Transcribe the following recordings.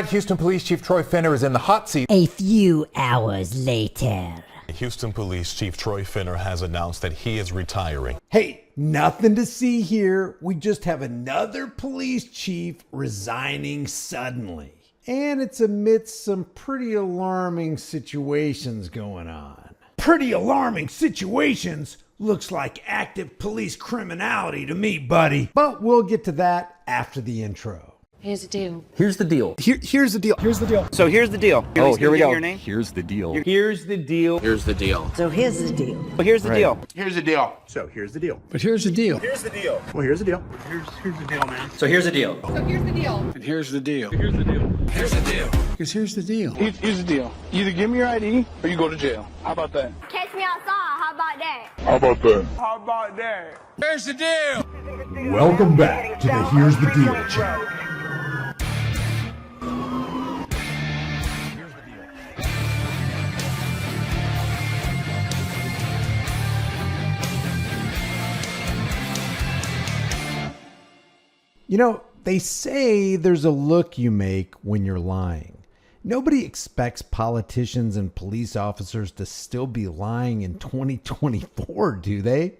Houston Police Chief Troy Finner is in the hot seat. A few hours later. Houston Police Chief Troy Finner has announced that he is retiring. Hey, nothing to see here. We just have another police chief resigning suddenly. And it's amidst some pretty alarming situations going on. Pretty alarming situations? Looks like active police criminality to me, buddy. But we'll get to that after the intro. Here's the deal. Here's the deal. Here's the deal. Here's the deal. So here's the deal. Oh, here we go. Your name? Here's the deal. Here's the deal. Here's the deal. So here's the deal. Well, here's the deal. Here's the deal. So here's the deal. But here's the deal. Here's the deal. Well, here's the deal. Here's the deal, man. So here's the deal. So here's the deal. And here's the deal. Here's the deal. Here's the deal. Because here's the deal. Here's the deal. You either give me your ID or you go to jail. How about that? Catch me outside. How about that? How about that? How about that? Here's the deal. Welcome back to the Here's the Deal channel. You know, they say there's a look you make when you're lying. Nobody expects politicians and police officers to still be lying in 2024, do they?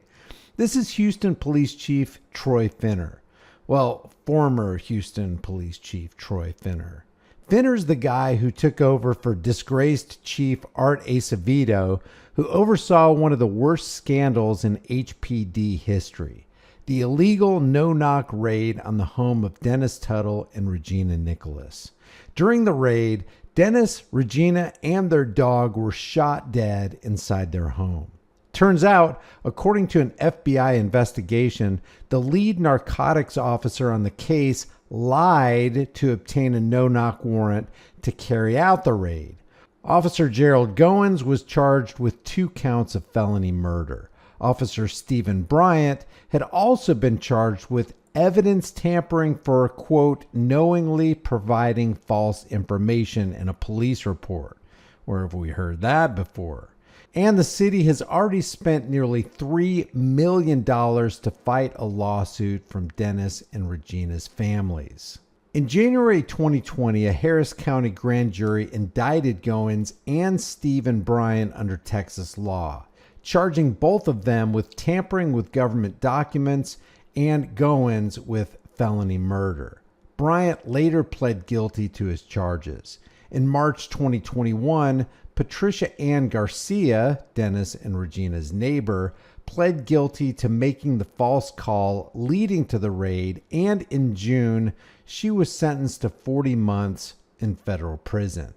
This is Houston Police Chief Troy Finner. Well, former Houston Police Chief Troy Finner. Finner's the guy who took over for disgraced Chief Art Acevedo, who oversaw one of the worst scandals in HPD history. The illegal no-knock raid on the home of Dennis Tuttle and Regina Nicholas. During the raid, Dennis, Regina, and their dog were shot dead inside their home. Turns out, according to an FBI investigation, the lead narcotics officer on the case lied to obtain a no-knock warrant to carry out the raid. Officer Gerald Goins was charged with 2 counts of felony murder. Officer Stephen Bryant had also been charged with evidence tampering for, quote, knowingly providing false information in a police report. Where have we heard that before? And the city has already spent nearly $3 million to fight a lawsuit from Dennis and Regina's families. In January 2020, a Harris County grand jury indicted Goins and Stephen Bryant under Texas law, charging both of them with tampering with government documents and Goins with felony murder. Bryant later pled guilty to his charges. In March 2021, Patricia Ann Garcia, Dennis and Regina's neighbor, pled guilty to making the false call leading to the raid, and in June, she was sentenced to 40 months in federal prison.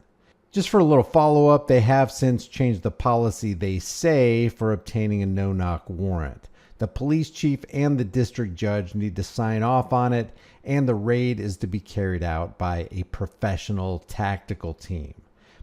Just for a little follow-up, they have since changed the policy, they say, for obtaining a no-knock warrant. The police chief and the district judge need to sign off on it, and the raid is to be carried out by a professional tactical team.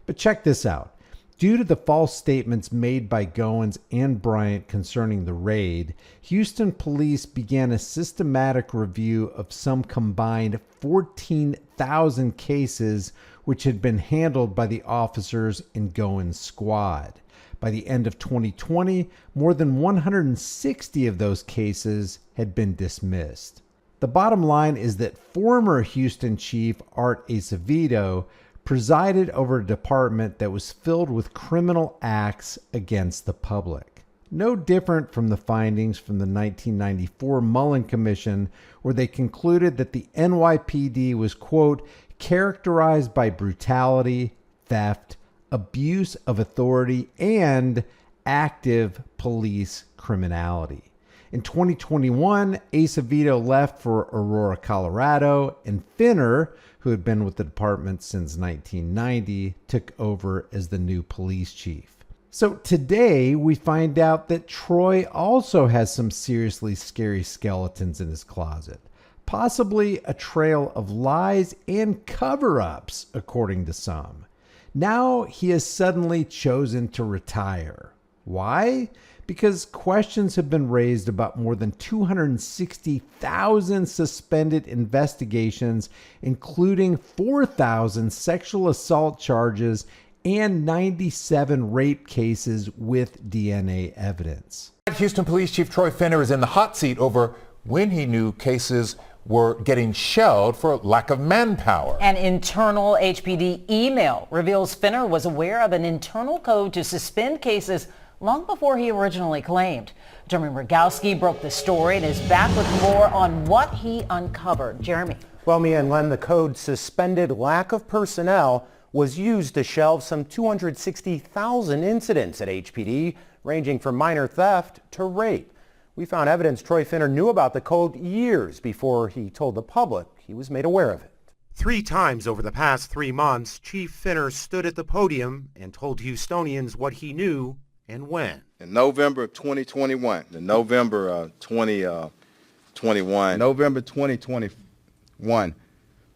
But check this out. Due to the false statements made by Goins and Bryant concerning the raid, Houston police began a systematic review of some combined 14,000 cases which had been handled by the officers in Goins' squad. By the end of 2020, more than 160 of those cases had been dismissed. The bottom line is that former Houston Chief Art Acevedo presided over a department that was filled with criminal acts against the public. No different from the findings from the 1994 Mullen Commission, where they concluded that the NYPD was, quote, characterized by brutality, theft, abuse of authority, and active police criminality. In 2021, Acevedo left for Aurora, Colorado, and Finner, who had been with the department since 1990, took over as the new police chief. So today we find out that Troy also has some seriously scary skeletons in his closet, possibly a trail of lies and cover-ups, according to some. Now he has suddenly chosen to retire. Why? Because questions have been raised about more than 260,000 suspended investigations, including 4,000 sexual assault charges and 97 rape cases with DNA evidence. Houston Police Chief Troy Finner is in the hot seat over when he knew cases were getting shelved for lack of manpower. An internal HPD email reveals Finner was aware of an internal code to suspend cases long before he originally claimed. Jeremy Rogowski broke the story and is back with more on what he uncovered. Jeremy. Well, Mia and Len, the code suspended lack of personnel was used to shelve some 260,000 incidents at HPD, ranging from minor theft to rape. We found evidence Troy Finner knew about the code years before he told the public he was made aware of it. 3 times over the past 3 months, Chief Finner stood at the podium and told Houstonians what he knew and when. In November of 2021, November 2021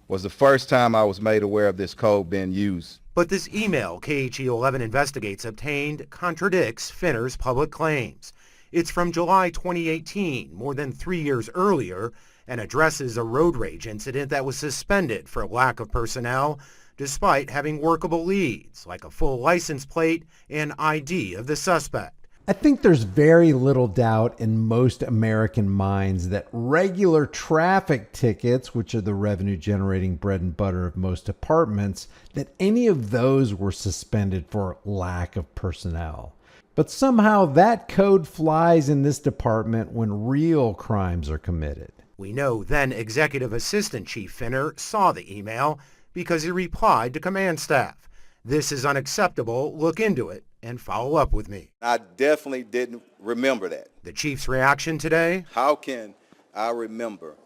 was the first time I was made aware of this code being used. But this email KHE 11 Investigates obtained contradicts Finner's public claims. It's from July 2018, more than 3 years earlier, and addresses a road rage incident that was suspended for lack of personnel, despite having workable leads, like a full license plate and ID of the suspect. I think there's very little doubt in most American minds that regular traffic tickets, which are the revenue-generating bread and butter of most departments, that any of those were suspended for lack of personnel. But somehow that code flies in this department when real crimes are committed. We know then Executive Assistant Chief Finner saw the email because he replied to command staff. This is unacceptable. Look into it and follow up with me. I definitely didn't remember that. The chief's reaction today? How can I remember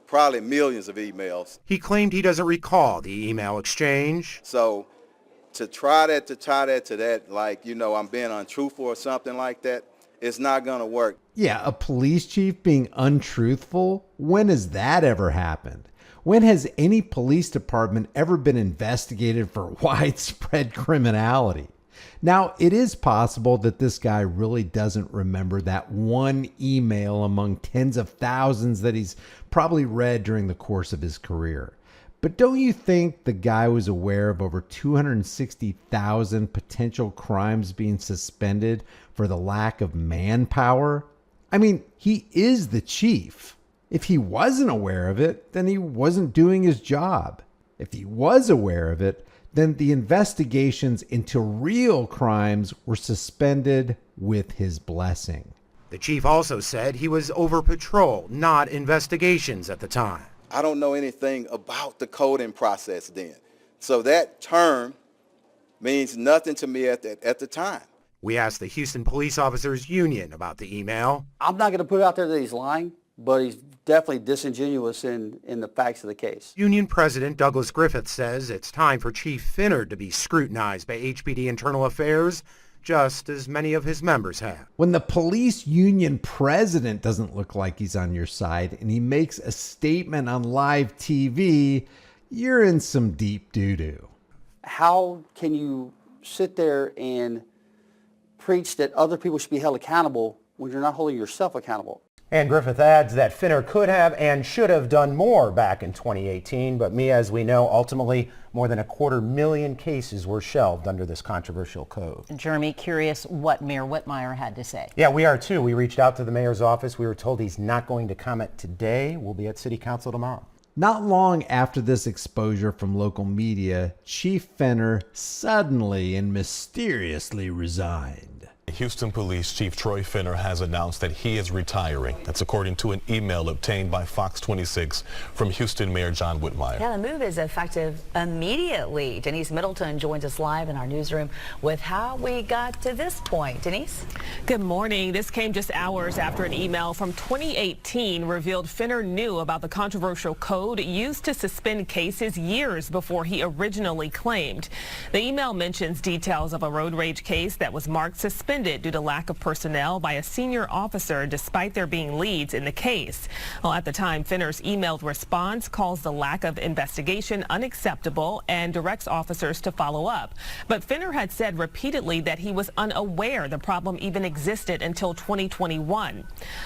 probably millions of emails? He claimed he doesn't recall the email exchange. So to tie that to that, like, you know, I'm being untruthful or something like that, it's not going to work. Yeah, a police chief being untruthful? When has that ever happened? When has any police department ever been investigated for widespread criminality? Now, it is possible that this guy really doesn't remember that one email among tens of thousands that he's probably read during the course of his career. But don't you think the guy was aware of over 260,000 potential crimes being suspended for the lack of manpower? I mean, he is the chief. If he wasn't aware of it, then he wasn't doing his job. If he was aware of it, then the investigations into real crimes were suspended with his blessing. The chief also said he was over patrol, not investigations at the time. I don't know anything about the coding process then. So that term means nothing to me at the time. We asked the Houston Police Officers Union about the email. I'm not going to put out there that he's lying, but he's definitely disingenuous in the facts of the case. Union President Douglas Griffith says it's time for Chief Finner to be scrutinized by HPD Internal Affairs, just as many of his members have. When the police union president doesn't look like he's on your side and he makes a statement on live TV, you're in some deep doo-doo. How can you sit there and preach that other people should be held accountable when you're not holding yourself accountable? And Griffith adds that Finner could have and should have done more back in 2018, but Mia, as we know, ultimately more than 250,000 cases were shelved under this controversial code. Jeremy, curious what Mayor Whitmire had to say. Yeah, we are too. We reached out to the mayor's office. We were told he's not going to comment today. We'll be at City Council tomorrow. Not long after this exposure from local media, Chief Finner suddenly and mysteriously resigned. Houston Police Chief Troy Finner has announced that he is retiring. That's according to an email obtained by Fox 26 from Houston Mayor John Whitmire. Yeah, the move is effective immediately. Denise Middleton joins us live in our newsroom with how we got to this point. Denise? Good morning. This came just hours after an email from 2018 revealed Finner knew about the controversial code used to suspend cases years before he originally claimed. The email mentions details of a road rage case that was marked suspended due to lack of personnel by a senior officer despite there being leads in the case. Well, at the time, Finner's emailed response calls the lack of investigation unacceptable and directs officers to follow up. But Finner had said repeatedly that he was unaware the problem even existed until 2021.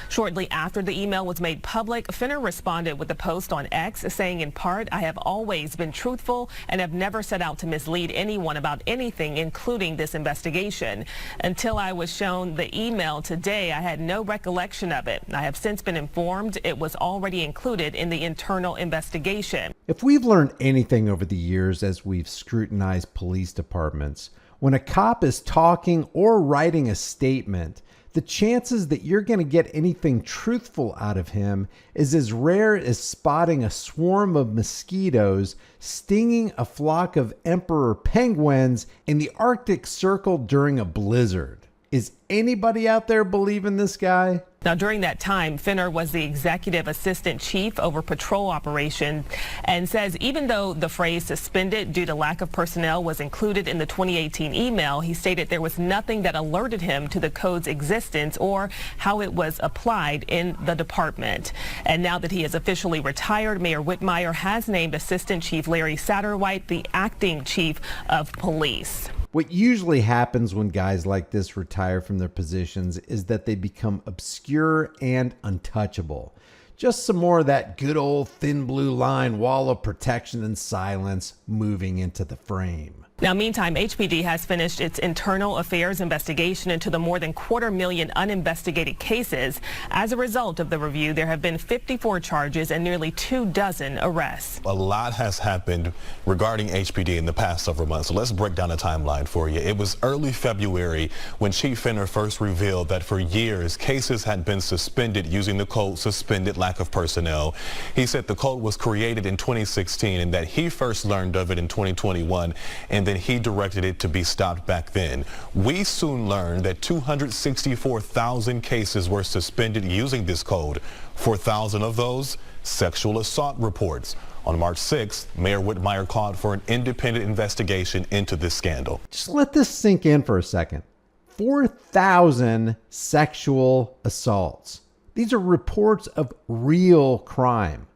Shortly after the email was made public, Finner responded with a post on X saying, in part, "I have always been truthful and have never set out to mislead anyone about anything, including this investigation. Until I was shown the email today, I had no recollection of it. I have since been informed it was already included in the internal investigation. If we've learned anything over the years as we've scrutinized police departments, when a cop is talking or writing a statement, the chances that you're going to get anything truthful out of him is as rare as spotting a swarm of mosquitoes stinging a flock of emperor penguins in the Arctic Circle during a blizzard. Is anybody out there believing this guy? Now, during that time, Finner was the executive assistant chief over patrol operations and says even though the phrase suspended due to lack of personnel was included in the 2018 email, he stated there was nothing that alerted him to the code's existence or how it was applied in the department. And now that he is officially retired, Mayor Whitmire has named Assistant Chief Larry Satterwhite the acting chief of police. What usually happens when guys like this retire from their positions is that they become obscure and untouchable. Just some more of that good old thin blue line wall of protection and silence moving into the frame. Now, meantime, HPD has finished its internal affairs investigation into the more than 250,000 uninvestigated cases. As a result of the review, there have been 54 charges and nearly 24 arrests. A lot has happened regarding HPD in the past several months. So let's break down a timeline for you. It was early February when Chief Finner first revealed that for years, cases had been suspended using the code suspended lack of personnel. He said the code was created in 2016 and that he first learned of it in 2021 and then he directed it to be stopped back then. We soon learned that 264,000 cases were suspended using this code. 4,000 of those, sexual assault reports. On March 6th, Mayor Whitmire called for an independent investigation into this scandal. Just let this sink in for a second. 4,000 sexual assaults. These are reports of real crime.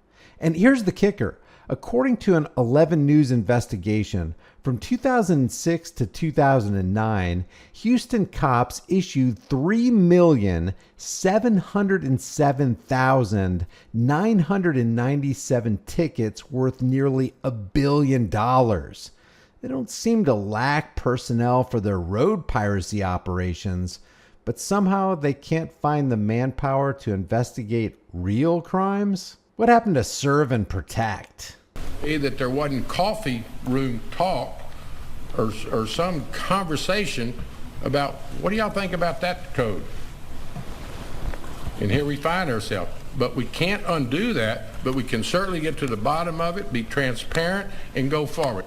And here's the kicker. According to an 11 News investigation, from 2006 to 2009, Houston cops issued 3,707,997 tickets worth nearly $1 billion. They don't seem to lack personnel for their road piracy operations, but somehow they can't find the manpower to investigate real crimes? What happened to serve and protect? That there wasn't coffee room talk or some conversation about what do y'all think about that code? And here we find ourselves. But we can't undo that, but we can certainly get to the bottom of it, be transparent, and go forward.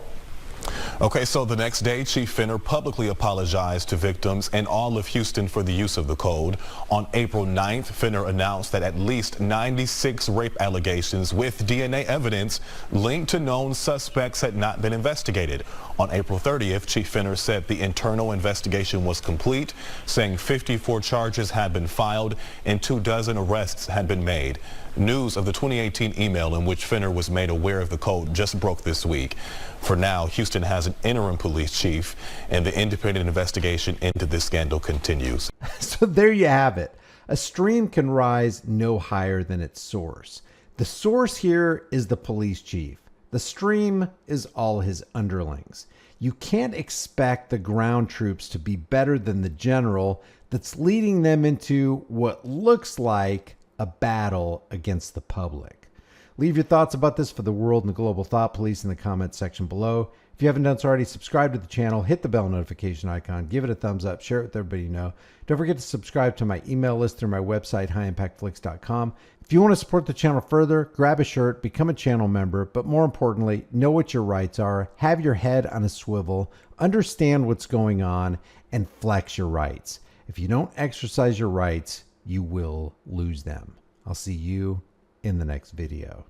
Okay, so the next day, Chief Finner publicly apologized to victims and all of Houston for the use of the code. On April 9th, Finner announced that at least 96 rape allegations with DNA evidence linked to known suspects had not been investigated. On April 30th, Chief Finner said the internal investigation was complete, saying 54 charges had been filed and 24 arrests had been made. News of the 2018 email in which Finner was made aware of the code just broke this week. For now, Houston has an interim police chief, and the independent investigation into this scandal continues. So there you have it. A stream can rise no higher than its source. The source here is the police chief. The stream is all his underlings. You can't expect the ground troops to be better than the general that's leading them into what looks like a battle against the public. Leave your thoughts about this for the world and the global thought police in the comments section below. If you haven't done so already, subscribe to the channel, hit the bell notification icon, give it a thumbs up, share it with everybody you know. Don't forget to subscribe to my email list through my website, highimpactflix.com. If you want to support the channel further, grab a shirt, become a channel member, but more importantly, know what your rights are, have your head on a swivel, understand what's going on, and flex your rights. If you don't exercise your rights, you will lose them. I'll see you in the next video.